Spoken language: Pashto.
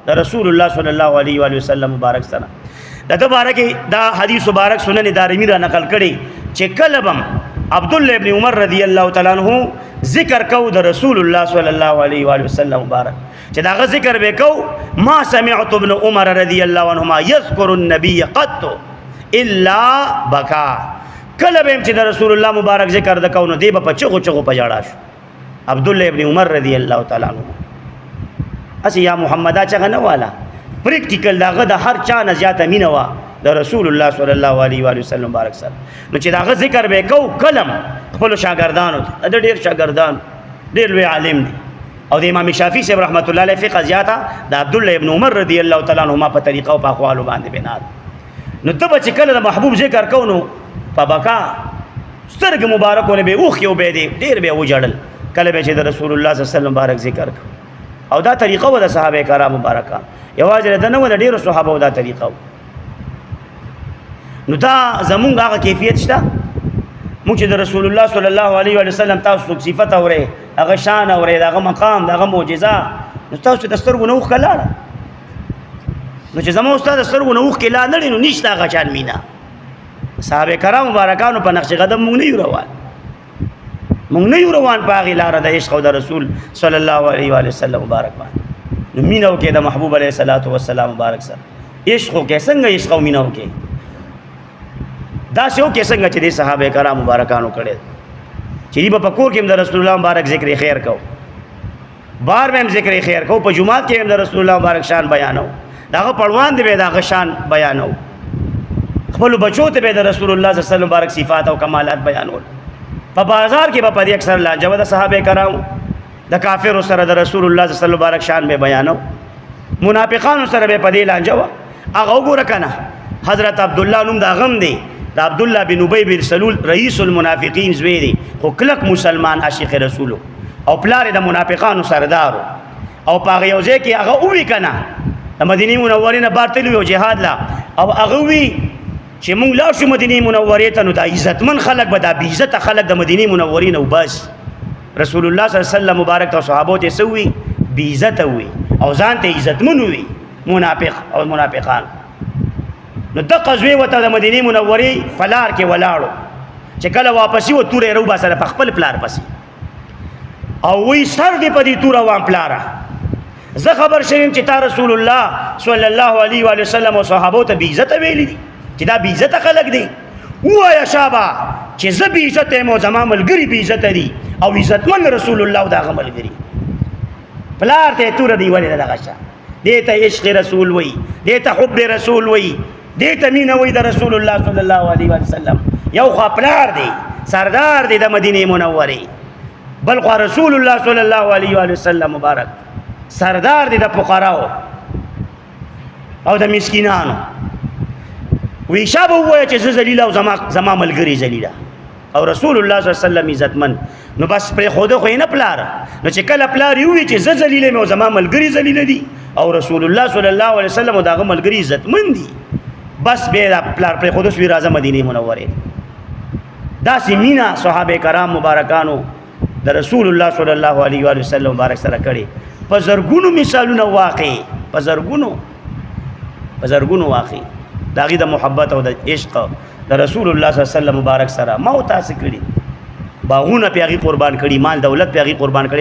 د رسول الله صلی الله علیه و وسلم مبارک سره دغه مبارک دا حدیث مبارک سنن دارمی را نقل کړي چې کلبم عبد الله ابن عمر رضی الله تعالی عنہ ذکر کو د رسول الله صلی الله علیه و وسلم مبارک چې دا ذکر وکاو ما سمعت ابن عمر رضی الله عنهما یذکر النبي قط الا بکا کله به چې د رسول الله مبارک ذکر د کو نو دی په چغو چغو په جاړه شو عبد الله ابن عمر رضی الله تعالی عنہ اسی یا محمد اچغه نه والا پریکټیکل داغه د هر چا نه زیاته مینه وا د رسول الله صلی الله علیه و وسلم مبارک سره نو چې داغه ذکر به کو کلم خپل شاګردانو د ډیر شاګردان ډیر لوی عالم دي او د امام شافعی صاحب رحمت الله علیه فقہ زیاته د عبد الله ابن عمر رضی الله تعالی عنهما په طریقه او په اقوالو باندې بنا نو ته چې کله د محبوب ذکر کو نو فبکا سترګ مبارکونه به اوخ یو به دي ډیر به وجړل کله به چې د رسول الله صلی الله علیه وسلم مبارک ذکر او دا طریقه و د صحابه کرام مبارکان یوازې د نو د ډیرو صحابه دا طریقه نو دا زمونږ هغه کیفیت شته موږ چې د رسول الله صلی الله علیه و سلم تاسو صفات اورئ هغه شان اورئ هغه مقام هغه معجزه نو تاسو د سترګو نه وښ کلاړه نو چې زموږ استاد سترګو نه وښ کلا نه نو نشته هغه چان مینا صحابه کرام مبارکانو په نقش قدم موږ نه یو روان موږ نه یو روان په هغه لار د عشق او د رسول صلی الله علیه و سلم مبارک باندې نو مینو کې د محبوب علیه الصلاۃ والسلام مبارک سره عشق کې څنګه عشق او مینو کې دا شو کې څنګه چې د صحابه کرام مبارکانو کړي چې په پکور کې د رسول الله مبارک ذکر خیر کو بار میں ذکر خیر کو په جمعات کې د رسول الله مبارک شان بیانو داغه پړوان دی داغه شان بیانو خپل بچو ته د رسول الله صلی الله علیه وسلم مبارک صفات او کمالات بیانول په بازار کې په دې اکثر لاجو د صحابه کرام د کافر سره د رسول الله صلی الله علیه وسلم مبارک شان به بیانو منافقانو سره به په دې لاجو هغه وګوره کنه حضرت عبد الله نوم دا غم دی د عبد الله بن ابي بن سلول رئیس المنافقین زوی دی خو کلک مسلمان عاشق رسول او پلار د منافقانو سردار او پاغه یوځه کې هغه وی کنه د مدینه منوره نه بارتلو یو جهاد لا او هغه وی چې مونږ لا شو مدینه منوره ته نو د عزتمن خلک به د عزت خلک د مدینه منوره نه وباس رسول الله صلی الله علیه وسلم مبارک او صحابه ته سوي بی عزت وي او ځان ته عزتمن وي منافق او منافقان نو د قزوی وته د مدینه منوره فلار کې ولاړو چې کله واپسی و تورې رو با سره په خپل پلار پسی او وی سر دې په دې تور وام پلاره زه خبر شوم چې تا رسول الله صلی الله علیه و وسلم او صحابه ته بی عزت ویلي دي چې دا بی عزت خلق دي وایا شابه چې زه بی عزت مو زما ملګری بی عزت دي او عزتمن رسول الله دا ملګری پلار ته تور دی ولې دغه شا دته عشق رسول وی دته حب رسول وی دته مين وی د رسول الله صلی الله علیه وسلم یو خپلار دی سردار دی د مدینه منوره بل خو رسول الله صلی الله علیه وسلم مبارک سردار دی د فقراو او د مسکینانو وی شابه وای چې ذلیل او زما ملګری ذلیلا او رسول الله صلی الله علیه وسلم عزتمن نو بس پر خود خو نه پلار نو چې کله پلار یو چې ذلیل او زما ملګری ذلیل دي او رسول الله صلی الله علیه وسلم داغه ملګری عزتمن دي بس به پلار پر خود سوی راځه مدینه منوره دا سیمینا صحابه کرام مبارکانو د رسول الله صلی الله علیه و وسلم مبارک سره کړي په زرګونو مثالونه واقع په زرګونو واقع داغه د محبت او د عشق د رسول الله صلی الله علیه وسلم مبارک سره ما او تاسو کړي باغونه پیغي قربان کړي مال دولت پیغي قربان کړي